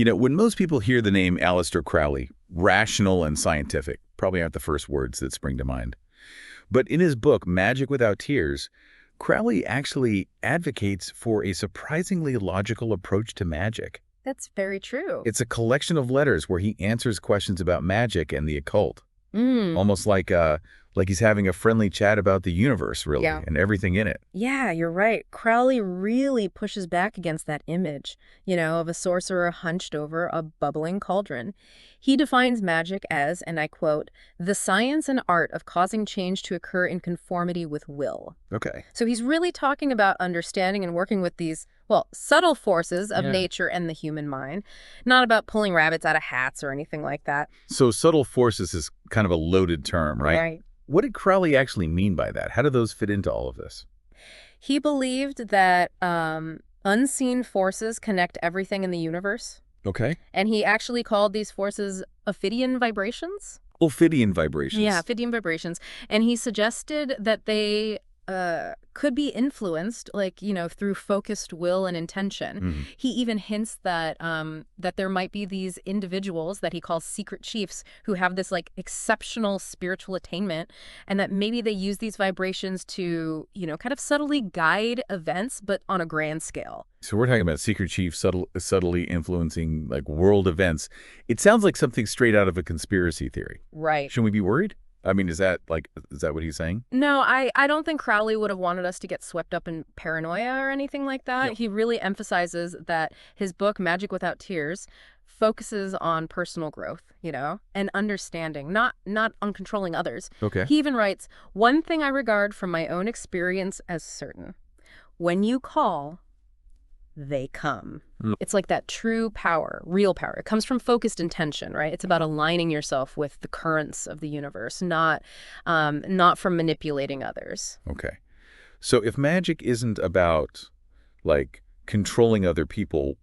When most people hear the name Aleister Crowley, rational and scientific probably aren't the first words that spring to mind. But in his book, Magick Without Tears, Crowley actually advocates for a surprisingly logical approach to magic. That's very true. It's a collection of letters where he answers questions about magic and the occult. Almost like he's having a friendly chat about the universe, really, and everything in it. Yeah, you're right. Crowley really pushes back against that image, of a sorcerer hunched over a bubbling cauldron. He defines magic as, and I quote, the science and art of causing change to occur in conformity with will. Okay. So he's really talking about understanding and working with these, subtle forces of nature and the human mind, not about pulling rabbits out of hats or anything like that. So subtle forces is kind of a loaded term, right? Right. What did Crowley actually mean by that? How do those fit into all of this? He believed that unseen forces connect everything in the universe. Okay. And he actually called these forces Ophidian vibrations. Ophidian vibrations. Yeah, Ophidian vibrations. And he suggested that they could be influenced, through focused will and intention. He even hints that that there might be these individuals that he calls secret chiefs who have this exceptional spiritual attainment, and that maybe they use these vibrations to, kind of subtly guide events, but on a grand scale. So we're talking about secret chiefs subtly influencing world events. It sounds like something straight out of a conspiracy theory. Right. Shouldn't we be worried? I mean, is that what he's saying? No, I don't think Crowley would have wanted us to get swept up in paranoia or anything like that. He really emphasizes that his book, Magick Without Tears, focuses on personal growth, and understanding, not on controlling others. Okay. He even writes, one thing I regard from my own experience as certain. When you call, they come. It's like that true power, real power. It comes from focused intention, right? It's about aligning yourself with the currents of the universe, not from manipulating others. Okay. So if magic isn't about, controlling other people,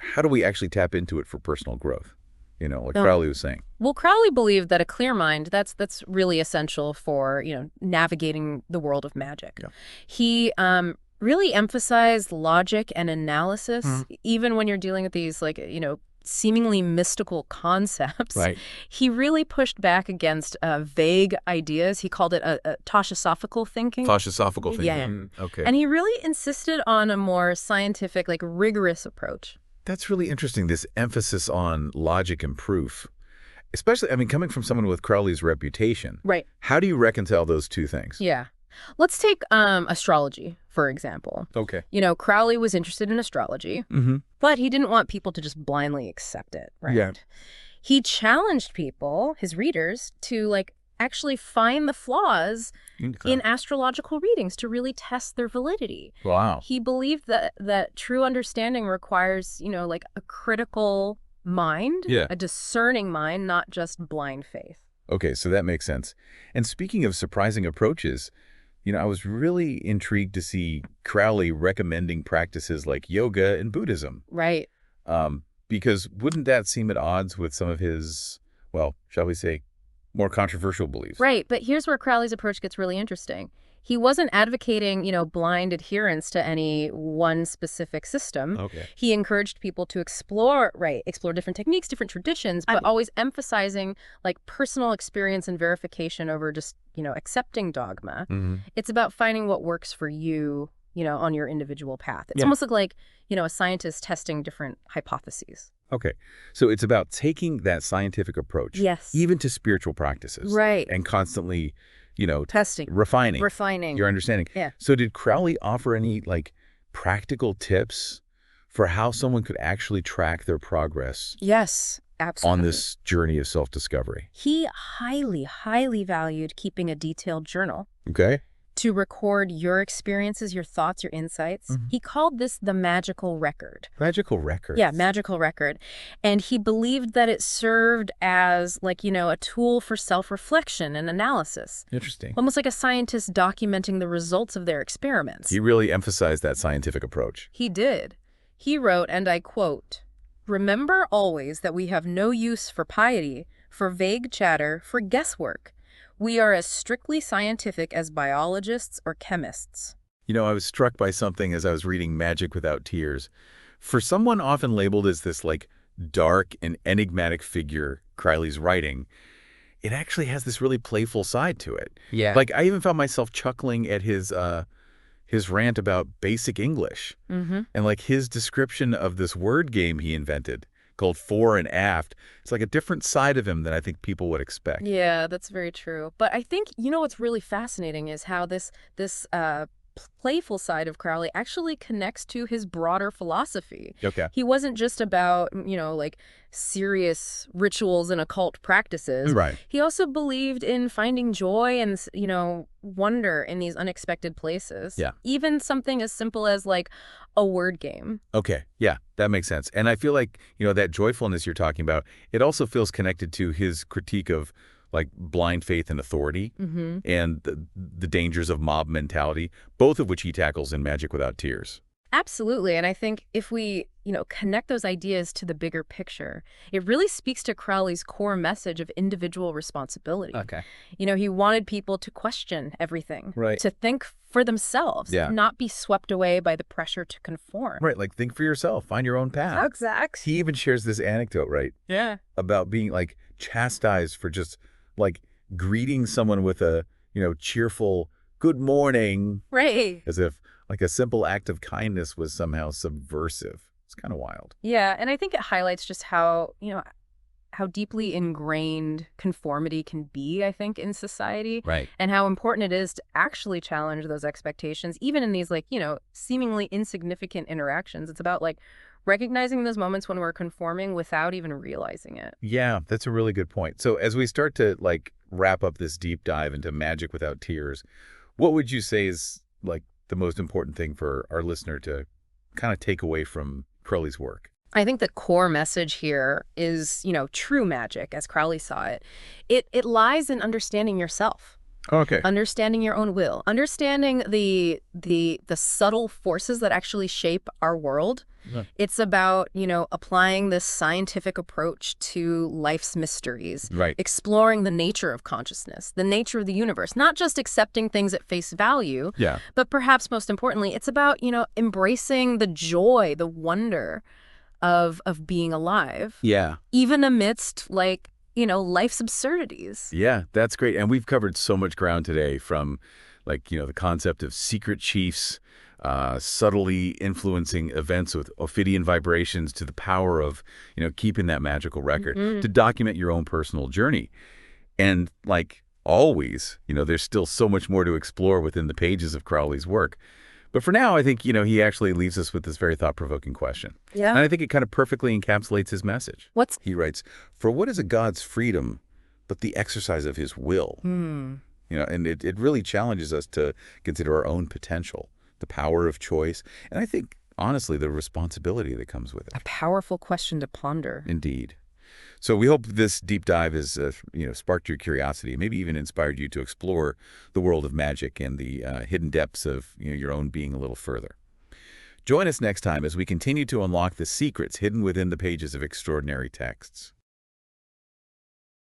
how do we actually tap into it for personal growth? Crowley was saying. Well, Crowley believed that a clear mind, that's really essential for, navigating the world of magic. Yeah. He really emphasized logic and analysis, even when you're dealing with these, seemingly mystical concepts. Right. He really pushed back against vague ideas. He called it a tautosophical thinking. Tautosophical thinking. Yeah. Okay. And he really insisted on a more scientific, rigorous approach. That's really interesting, this emphasis on logic and proof. Especially, coming from someone with Crowley's reputation. Right. How do you reconcile those two things? Yeah. Let's take astrology, for example. Okay. Crowley was interested in astrology, but he didn't want people to just blindly accept it, right? Yeah. He challenged people, his readers, to actually find the flaws in astrological readings to really test their validity. Wow. He believed that true understanding requires, a critical mind, a discerning mind, not just blind faith. Okay, so that makes sense. And speaking of surprising approaches, I was really intrigued to see Crowley recommending practices like yoga and Buddhism. Right. Because wouldn't that seem at odds with some of his, shall we say, more controversial beliefs? Right, but here's where Crowley's approach gets really interesting. He wasn't advocating, blind adherence to any one specific system. Okay. He encouraged people to explore different techniques, different traditions, but always emphasizing personal experience and verification over just, accepting dogma. It's about finding what works for you, on your individual path. It's almost like, a scientist testing different hypotheses. Okay. So it's about taking that scientific approach, even to spiritual practices. Right. And constantly, testing, refining your understanding. Yeah. So did Crowley offer any practical tips for how someone could actually track their progress? Yes, absolutely. On this journey of self-discovery? He highly, highly valued keeping a detailed journal. Okay. To record your experiences, your thoughts, your insights. He called this the magical record. Magical record? Yeah, magical record. And he believed that it served as a tool for self-reflection and analysis. Interesting. Almost like a scientist documenting the results of their experiments. He really emphasized that scientific approach. He did. He wrote, and I quote, "Remember always that we have no use for piety, for vague chatter, for guesswork. We are as strictly scientific as biologists or chemists." I was struck by something as I was reading Magick Without Tears. For someone often labeled as this dark and enigmatic figure Crowley's writing, it actually has this really playful side to it. Yeah. Like, I even found myself chuckling at his rant about basic English and like his description of this word game he invented called fore and aft. It's like a different side of him than I think people would expect. Yeah, that's very true. But I think, what's really fascinating is how this playful side of Crowley actually connects to his broader philosophy. Okay. He wasn't just about, like serious rituals and occult practices. Right. He also believed in finding joy and, wonder in these unexpected places. Yeah. Even something as simple as like a word game. Okay. Yeah, that makes sense. And I feel like, that joyfulness you're talking about, it also feels connected to his critique of like blind faith and authority and the dangers of mob mentality, both of which he tackles in Magick Without Tears. Absolutely. And I think if we, connect those ideas to the bigger picture, it really speaks to Crowley's core message of individual responsibility. Okay. He wanted people to question everything, Right. to think for themselves, Yeah. not be swept away by the pressure to conform. Right, like think for yourself, find your own path. Exactly. He even shares this anecdote, right, Yeah. about being like chastised for just like greeting someone with a, cheerful good morning, Right. as if like a simple act of kindness was somehow subversive. It's kind of wild. Yeah. And I think it highlights just how, how deeply ingrained conformity can be, I think, in society. Right. And how important it is to actually challenge those expectations, even in these like, seemingly insignificant interactions. It's about like recognizing those moments when we're conforming without even realizing it. Yeah, that's a really good point. So as we start to like wrap up this deep dive into Magick Without Tears, what would you say is like the most important thing for our listener to kind of take away from Crowley's work? I think the core message here is, true magic, as Crowley saw it. It lies in understanding yourself. Okay. Understanding your own will, understanding the subtle forces that actually shape our world. Yeah. It's about, applying this scientific approach to life's mysteries, Right. exploring the nature of consciousness, the nature of the universe, not just accepting things at face value, Yeah. but perhaps most importantly, it's about, embracing the joy, the wonder of being alive, Yeah. even amidst like, life's absurdities. Yeah, that's great. And we've covered so much ground today, from like, the concept of secret chiefs, subtly influencing events with Ophidian vibrations, to the power of, keeping that magical record, to document your own personal journey. And like always, there's still so much more to explore within the pages of Crowley's work. But for now, I think, he actually leaves us with this very thought-provoking question. Yeah. And I think it kind of perfectly encapsulates his message. What's He writes, "For what is a god's freedom but the exercise of his will?" And it really challenges us to consider our own potential, the power of choice, and I think, honestly, the responsibility that comes with it. a powerful question to ponder? Indeed. So we hope this deep dive has, sparked your curiosity, maybe even inspired you to explore the world of magic and the hidden depths of your own being a little further. Join us next time as we continue to unlock the secrets hidden within the pages of extraordinary texts.